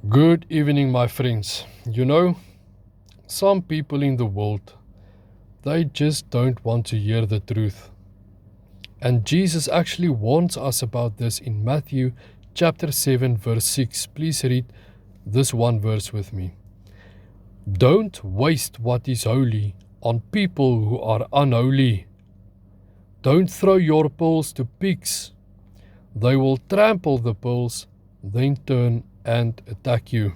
Good evening, my friends. You know, some people in the world, they just don't want to hear the truth. And Jesus actually warns us about this in Matthew chapter 7, verse 6. Please read this one verse with me. Don't waste what is holy on people who are unholy. Don't throw your pearls to pigs. They will trample the pearls, then turn and attack you.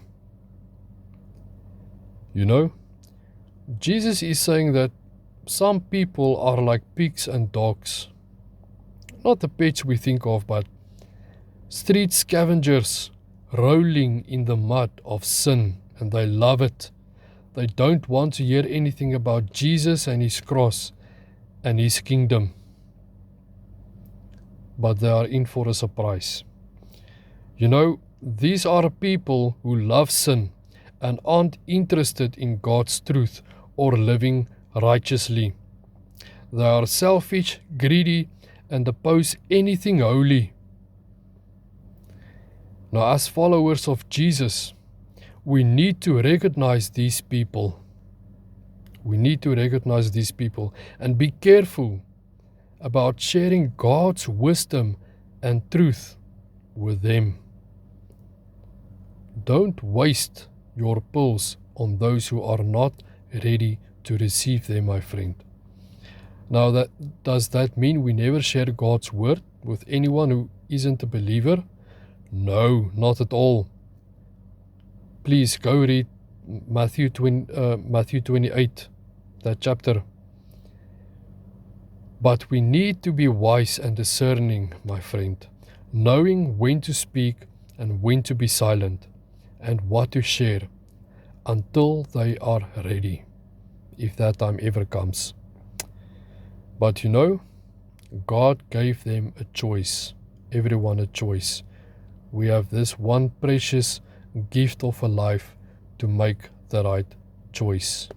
You know, Jesus is saying that some people are like pigs and dogs. Not the pets we think of, but street scavengers rolling in the mud of sin, and they love it. They don't want to hear anything about Jesus and his cross and his kingdom. But they are in for a surprise. You know, these are people who love sin and aren't interested in God's truth or living righteously. They are selfish, greedy, and oppose anything holy. Now, as followers of Jesus, we need to recognize these people. We need to recognize these people and be careful about sharing God's wisdom and truth with them. Don't waste your pearls on those who are not ready to receive them, my friend. Now, does that mean we never share God's word with anyone who isn't a believer? No, not at all. Please go read Matthew 28, that chapter. But we need to be wise and discerning, my friend, knowing when to speak and when to be silent, and what to share, until they are ready, if that time ever comes. But you know, God gave them a choice, everyone a choice. We have this one precious gift of a life to make the right choice.